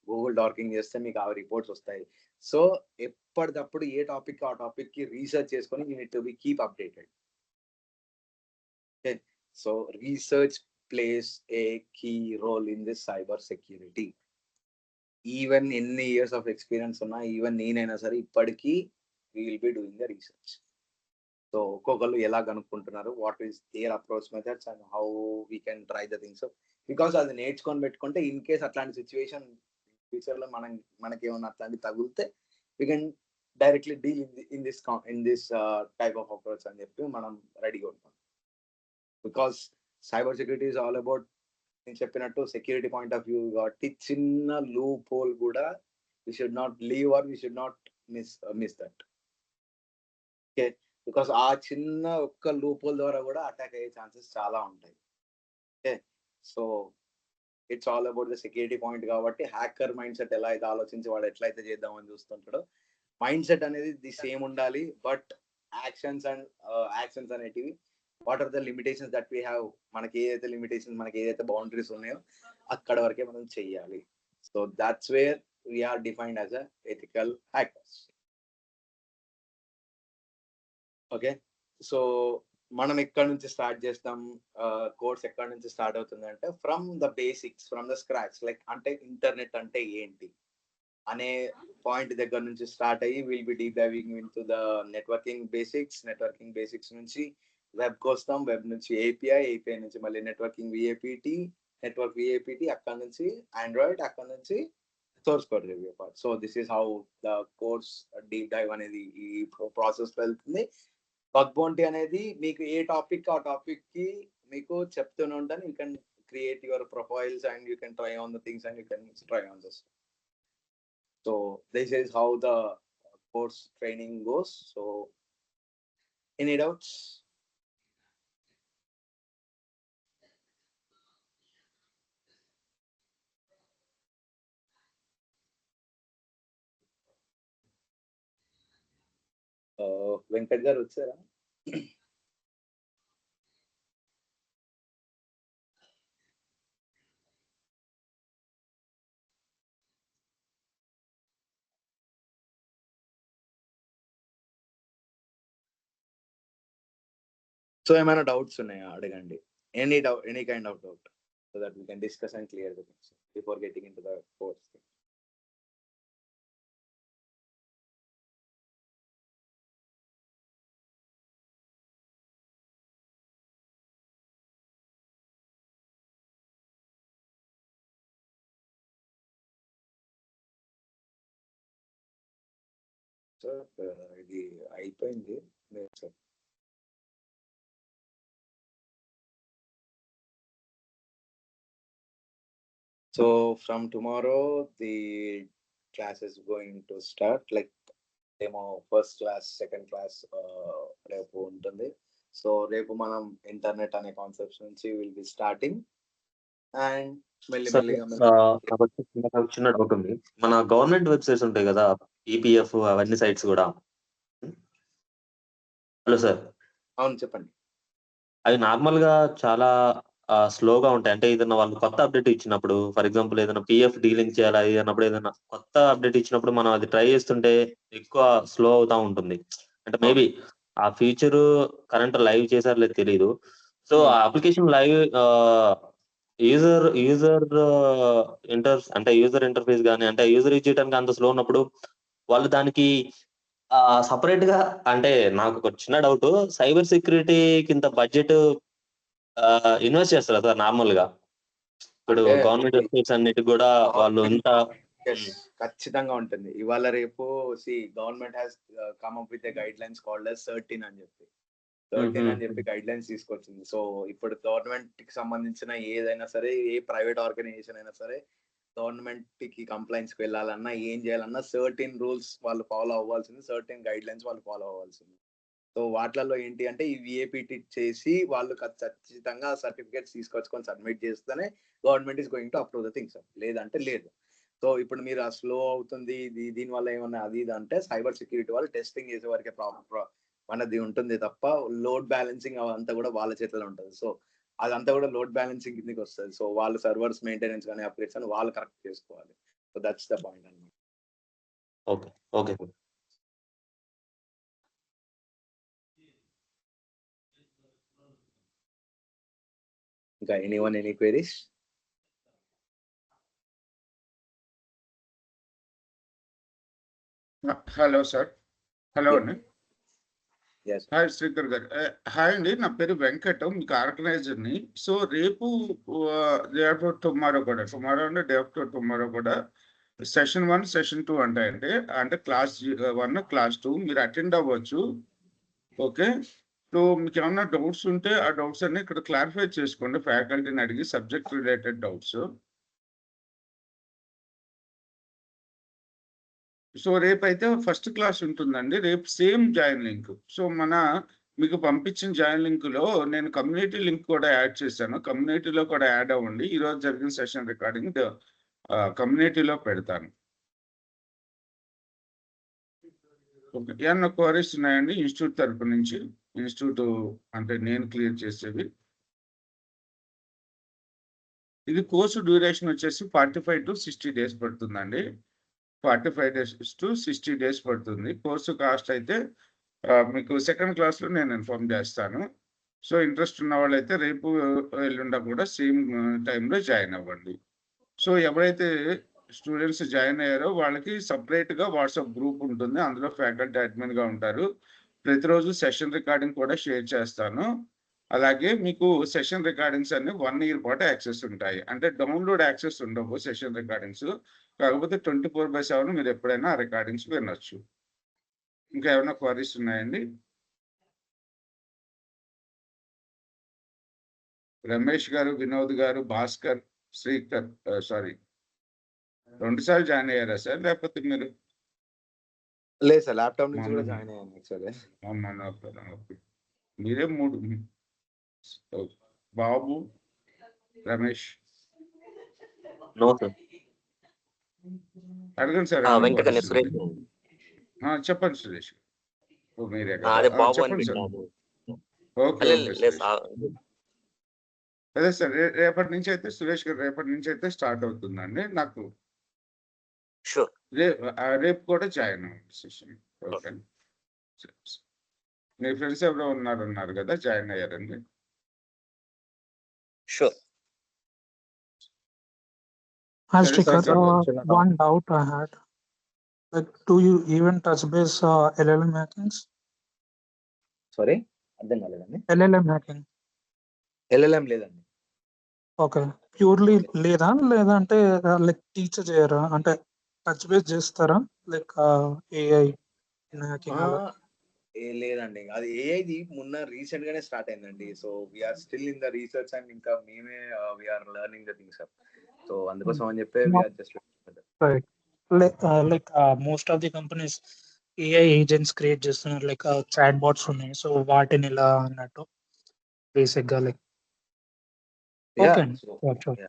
గూగుల్ డార్కింగ్ చేస్తే మీకు ఆ రిపోర్ట్స్ వస్తాయి. సో ఎప్పటికప్పుడు ఏ టాపిక్ ఆ టాపిక్ కి రీసెర్చ్ చేసుకొని you need to be keep updated. So research plays a key role in this cyber security. Even ఎన్ని ఇయర్స్ ఆఫ్ ఎక్స్పీరియన్స్ ఉన్నా, ఈవెన్ నేనైనా సరే ఇప్పటికీ we will be doing the research. So ఒక్కొక్కరు ఎలా కనుక్కుంటున్నారు, what is their approach methods and how we can try the things. Because అది నేర్చుకొని పెట్టుకుంటే ఇన్ కేస్ అట్లాంటి సిచ్యువేషన్ ఫ్యూచర్ లో మనకి ఏమన్నా అట్లాంటి తగిలితే we can directly deal in this type of approach అని చెప్పి మనం రెడీగా ఉంటాం. Because cyber security is all about, నేను చెప్పినట్టు సెక్యూరిటీ పాయింట్ ఆఫ్ వ్యూ కాబట్టి చిన్న లూప్ హోల్ కూడా we should not leave or we should not miss that. Okay. Because ఆ చిన్న ఒక్క లూప్ హోల్ ద్వారా కూడా అటాక్ అయ్యే ఛాన్సెస్ చాలా ఉంటాయి. Okay, so it's all about the security point కాబట్టి హ్యాకర్ మైండ్ సెట్ ఎలా అయితే ఆలోచించి వాడు ఎట్లయితే చేద్దామని చూస్తుంటాడో మైండ్ సెట్ అనేది ది సేమ్ ఉండాలి. బట్ యాక్షన్స్ అనేటివి what are the limitations that we have, మనకి ఏదైతే లిమిటేషన్స్, మనకి ఏదైతే బౌండరీస్ ఉన్నాయో అక్కడ వరకే మనం చెయ్యాలి. So that's where we are defined as a ethical hackers. Okay, so మనం ఎక్కడి నుంచి స్టార్ట్ చేస్తాం, కోర్స్ ఎక్కడి నుంచి స్టార్ట్ అవుతుంది అంటే from the basics, from the scratch. Like అంటే ఇంటర్నెట్ అంటే ఏంటి అనే పాయింట్ దగ్గర నుంచి స్టార్ట్ అయ్యి will be deep diving in to the networking basics నుంచి వెబ్కి వస్తాం, వెబ్ నుంచి ఏపీఐ నుంచి మళ్ళీ నెట్వర్కింగ్ విఏపిటి, అక్కడ నుంచి ఆండ్రాయిడ్, అక్కడ నుంచి source code review part. So this is how the course deep dive అనేది ఈ ప్రాసెస్ వెళ్తుంది. బగ్ బౌంటీ అనేది మీకు ఏ టాపిక్ ఆ టాపిక్ కి మీకు చెప్తూనే ఉంటాను. You can create your profiles and you can try on the things and you can try on this. So this is how the course training goes. So any doubts? Venkat garu vachara? So ఏమైనా doubts ఉన్నాయా అడగండి. Any doubt, any kind of doubt, so that we can discuss and clear the things before getting into the course. So ఇది అయిపోయింది. So from tomorrow the class is going to start. Like ఏమో first class, second class రేపు ఉంటుంది. So రేపు మనం internet అనే concepts నుంచి will be starting and మెల్లిమెల్లిగా నాకు చిన్న డౌట్ ఉంది. మన గవర్నమెంట్ వెబ్సైట్స్ ఉంటాయి కదా, ఈపీఎఫ్ అవన్నీ సైట్స్ కూడా. Hello sir. అవును చెప్పండి. అవి నార్మల్ గా చాలా స్లోగా ఉంటాయి. అంటే ఏదైనా వాళ్ళు కొత్త అప్డేట్ ఇచ్చినప్పుడు, ఫర్ ఎగ్జాంపుల్ ఏదైనా పిఎఫ్ డీలింగ్ చేయాలా అన్నప్పుడు, ఏదైనా కొత్త అప్డేట్ ఇచ్చినప్పుడు మనం అది ట్రై చేస్తుంటే ఎక్కువ స్లో అవుతా ఉంటుంది. అంటే మేబీ ఆ ఫీచర్ కరెంట్ లైవ్ చేశారు లేదు తెలియదు. సో ఆ అప్లికేషన్ లైవ్ యూజర్ ఇంటర్ఫేస్ కానీ, అంటే యూజర్ యూజ్ చేయడానికి అంత స్లో ఉన్నప్పుడు వాళ్ళు దానికి సపరేట్ గా, అంటే నాకు ఒక చిన్న డౌట్, సైబర్ సెక్యూరిటీకి ఇంత బడ్జెట్ ఇన్వెస్ట్ చేస్తారా సార్ నార్మల్ గా? ఇప్పుడు గవర్నమెంట్ వెబ్సైట్స్ అన్నిటికి కూడా వాళ్ళు ఇంత ఖచ్చితంగా ఉంటుంది. ఇవాళ రేపు government has come up with guide lines called as 13 అని చెప్పి గైడ్ లైన్స్ తీసుకొచ్చింది. సో ఇప్పుడు గవర్నమెంట్ కి సంబంధించిన ఏదైనా సరే, ఏ ప్రైవేట్ ఆర్గనైజేషన్ అయినా సరే, గవర్నమెంట్ కి కంప్లైంట్స్ కి వెళ్ళాలన్నా, ఏం చేయాలన్నా 13 రూల్స్ వాళ్ళు ఫాలో అవ్వాల్సింది, 13 గైడ్ లైన్స్ వాళ్ళు ఫాలో అవ్వాల్సింది. సో వాటిలలో ఏంటి అంటే ఈ విఏపిటి చేసి వాళ్ళు ఖచ్చితంగా సర్టిఫికేట్స్ తీసుకొచ్చుకొని సబ్మిట్ చేస్తేనే government is going to approve the things, లేదంటే లేదు. సో ఇప్పుడు మీరు ఆ స్లో అవుతుంది దీనివల్ల ఏమన్నా అది ఇది అంటే సైబర్ సెక్యూరిటీ వాళ్ళు టెస్టింగ్ చేసే వరకే మనది ఉంటుంది తప్ప లోడ్ బ్యాలెన్సింగ్ అవంతా కూడా వాళ్ళ చేతిలో ఉంటుంది. సో అదంతా కూడా లోడ్ బ్యాలెన్సింగ్ కిందకి వస్తుంది. సో వాళ్ళు సర్వర్స్ మెయింటెనెన్స్ కానీ అప్డేట్స్ అని వాళ్ళు కరెక్ట్ చేసుకోవాలి. సో దట్స్ ద పాయింట్ అన్నమాట. Okay okay. ఇంకా anyone, any queries? Hello sir. Hello అండి. Yes. హాయ్ శ్రీకర్ గారు. హాయ్ అండి, నా పేరు వెంకట్, మీకు ఆర్గనైజర్ని. సో రేపు డే ఆఫ్టర్ టుమారో కూడా సెషన్ 1, సెషన్ 2 ఉంటాయండి. అంటే క్లాస్ 1, క్లాస్ 2 మీరు అటెండ్ అవ్వచ్చు. ఓకే, సో మీకు ఏమన్నా డౌట్స్ ఉంటే ఆ డౌట్స్ అన్ని ఇక్కడ క్లారిఫై చేసుకోండి, ఫ్యాకల్టీని అడిగి, సబ్జెక్ట్ రిలేటెడ్ డౌట్స్. సో రేపైతే ఫస్ట్ క్లాస్ ఉంటుందండి. రేపు సేమ్ జాయిన్ లింక్. సో మీకు పంపించిన జాయిన్ లింక్‌లో నేను కమ్యూనిటీ లింక్ కూడా యాడ్ చేశాను. కమ్యూనిటీలో కూడా యాడ్ అవ్వండి. ఈరోజు జరిగిన సెషన్ రికార్డింగ్ కమ్యూనిటీలో పెడతాను. ఓకే. ఏమన్నా క్వరీస్ ఉన్నాయండి ఇన్‌స్టిట్యూట్ తరపు నుంచి? ఇన్‌స్టిట్యూట్ అంటే నేను క్లియర్ చేసేవి. ఇది కోర్సు డ్యూరేషన్ వచ్చేసి 45-60 డేస్ పడుతుందండి. 45 డేస్ టు 60 డేస్ పడుతుంది. కోర్సు కాస్ట్ అయితే మీకు సెకండ్ క్లాస్‌లో నేను ఇన్ఫార్మ్ చేస్తాను. సో ఇంట్రెస్ట్ ఉన్న వాళ్ళైతే రేపు, ఎల్లుండ కూడా సేమ్ టైంలో జాయిన్ అవ్వండి. సో ఎవరైతే స్టూడెంట్స్ జాయిన్ అయ్యారో వాళ్ళకి సెపరేట్‌గా వాట్సాప్ గ్రూప్ ఉంటుంది. అందులో ఫ్యాకల్టీ అడ్మిన్‌గా ఉంటారు. ప్రతిరోజు సెషన్ రికార్డింగ్ కూడా షేర్ చేస్తాను. అలాగే మీకు సెషన్ రికార్డింగ్స్ అన్ని 1 ఇయర్ పాటు యాక్సెస్ ఉంటాయి. అంటే డౌన్‌లోడ్ యాక్సెస్ ఉండవు సెషన్ రికార్డింగ్స్. కాకపోతే 24/7 మీరు ఎప్పుడైనా ఆ రికార్డింగ్స్ వినొచ్చు. ఇంకా ఏమైనా క్వరీస్ ఉన్నాయండి? రమేష్ గారు, వినోద్ గారు, భాస్కర్, శ్రీకర్ సారీ 2 సార్లు జాయిన్ అయ్యారా సార్? లేకపోతే మీరు లేదు సార్, ల్యాప్టాప్ నుంచి కూడా అవును. జాయిన్ అయ్యాను యాక్చువల్లీ. ఓకే. మీరే 3 బాబు, రమేష్ నో సార్. అడగండి సార్. వెంకట గారు, సురేష్. చెప్పండి సురేష్. మీరే అదే కదా. బాబు అని చెప్పండి సార్. పెట్టాను. ఓకే లేదు ఓకే లేదు సురేష్. అదే సార్ రేపటి నుంచి అయితే సురేష్ గారు రేపటి నుంచి అయితే స్టార్ట్ అవుతుందండి. నాకు షూర్. రేపు కూడా జాయిన్ అవ్వండి సెషన్. ఓకే. మీ ఫ్రెండ్స్ ఎవరో ఉన్నారు కదా, జాయిన్ అయ్యారండి? Sure. Hi, Sorry, Shrikar. sir. One doubt I had. Like, do you even touch base LLM hackings? Sorry, అర్థం కాలేదండి. LLM hacking. ఎల్ఎల్ఎం లేదండి. ఓకే. ప్యూర్లీ లేదా? లేదంటే లైక్ టీచ్ చేయరా? అంటే టచ్ బేస్ చేస్తారా? లైక్ ఏఐ హ్యాకింగ్ అలా? లేదండి. అది ఏఐది మొన్న రీసెంట్ గానే స్టార్ట్ అయిందండి. So we are still in the research and ఇంకా మేమే we are learning the things. So అందుకోసం అని చెప్పి we are just right. Like most of the companies AI agents create చేస్తున్నారు. లైక్ చాట్ బాట్స్ ఉన్నాయి. సో వాటిని ఇలా అన్నట్టు బేసిక్ గా లైక్ ఓకే అండి. షూర్.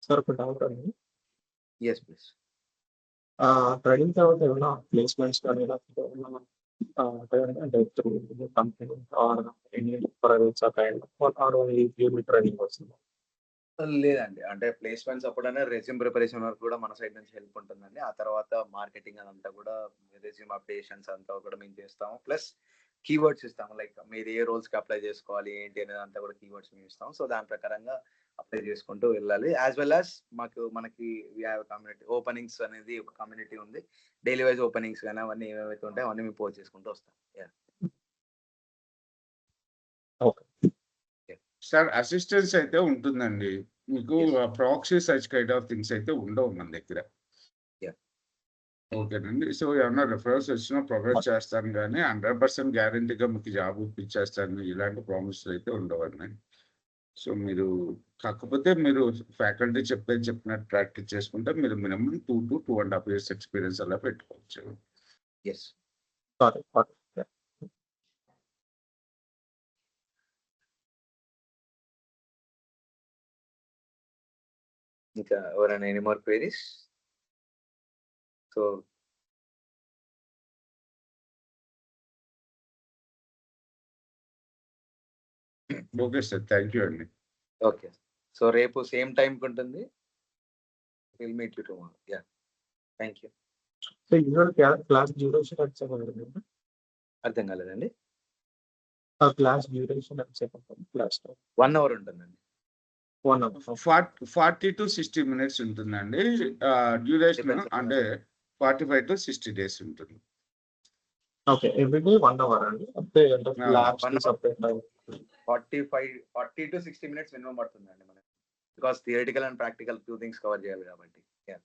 సార్ ఒక డౌట్ అండి. Yes please. ట్రైనింగ్ తర్వాత ఏమైనా ప్లేస్మెంట్స్ కానీ లేకపోతే ఏమైనా అంటే through company or any privates kind or only training వస్తుంది? లేదండి. అంటే ప్లేస్‌మెంట్స్ అప్పుడనే రెజ్యూమ్ ప్రిపరేషన్ వరకు కూడా మన సైడ్ నుంచి హెల్ప్ ఉంటుందండి. ఆ తర్వాత మార్కెటింగ్ అదంతా కూడా రెజ్యూమ్ అప్డేషన్స్ అంతా కూడా మేము చేస్తాము. ప్లస్ కీవర్డ్స్ ఇస్తాము. లైక్ మీరు ఏ రోల్స్‌కి అప్లై చేసుకోవాలి ఏంటి అనేది అంతా కూడా కీవర్డ్స్ మేము ఇస్తాము. సో దాని ప్రకారంగా అప్లై చేసుకుంటూ వెళ్ళాలి. యాస్ వెల్ యాస్ మనకి వి హావ్ కమ్యూనిటీ ఓపెనింగ్స్ అనేది ఒక కమ్యూనిటీ ఉంది. డైలీ వైస్ ఓపెనింగ్స్ గాని అవన్నీ ఏవైతే ఉంటాయో అవన్నీ మేము పోస్ట్ చేసుకుంటూ వస్తాం. యాహ్! ఓకే. సార్ అసిస్టెన్స్ అయితే ఉంటుందండి. మీకు Yes. Proxy such kind of things అయితే ఉండవు మన దగ్గర. Yeah. ఓకేనండి. సో ఏమన్నా రిఫరెన్స్ వచ్చినా ప్రొవైడ్ చేస్తాను గానీ 100% గ్యారంటీగా మీకు జాబ్ ఇప్పించేస్తాను ఇలాంటి ప్రామిసెస్ అయితే ఉండవండి. సో మీరు కాకపోతే మీరు ఫ్యాకల్టీ చెప్పినట్టు ప్రాక్టీస్ చేసుకుంటే మీరు మినిమం 2 to 2.5 years ఎక్స్పీరియన్స్ అలా పెట్టుకోవచ్చు. యెస్. Got it. Yeah. ఇంకా ఎవరైనా any more queries? So okay sir. Thank you అండి. ఓకే. సో రేపు సేమ్ టైంకి ఉంటుంది. Will meet you tomorrow. Yeah! Thank you. So usual class duration ఎంతసేపు ఉంటుంది? అర్థం కాలేదండి. క్లాస్ డ్యూరేషన్ ఎంతసేపు ఉంటుంది క్లాస్‌లో? 1 అవర్ ఉంటుందండి. 1 అవర్. 40 to 60 minutes ఉంటుందండి. డ్యూరేషన్ Depends upon అంటే 45 to 60 days ఉంటుంది. ఓకే. ఎవ్రీడే 1 అవర్ అండి? అంటే ల్యాబ్స్‌కి 1 hour separate 40 to 60 minutes minimum పడుతుందండి మనకి. Because theoretical and practical 2 things cover చేయాలి కాబట్టి. యాహ్!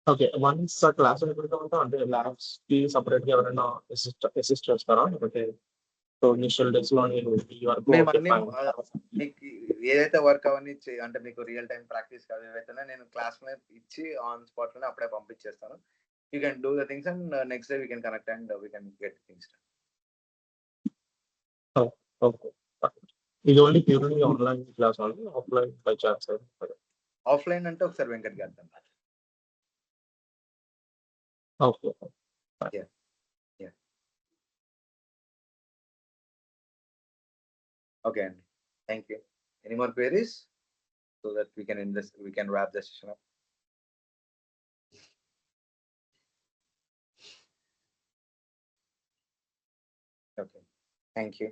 ఓకే. వన్స్ క్లాస్ అయిపోయిన తర్వాత అంటే ల్యాబ్స్‌కి సెపరేట్‌గా ఎవరైనా అసిస్ట్ చేస్తారా? లేకపోతే సో ఇనిషియల్ డేస్ లో నేను ఈ వరకు మేము ఓకే అన్ని fine. మీకు ఏదైతే వర్క్ అవన్నీ అంటే మీకు రియల్ టైం ప్రాక్టీస్ కాదు ఏవైతే నేను క్లాస్ మీద ఇచ్చి ఆన్ స్పాట్ లోనే అప్పుడే పంపించేస్తాను. You can do the things and next day we can connect and we can get things. Okay. ఇది only purely online class only, offline by chance. Offline అంటే ఒకసారి వెంకట్ గారు అర్థం. Okay. Okay, Andy. Thank you. Any more queries? So that we can we can wrap the session up. Okay. Thank you.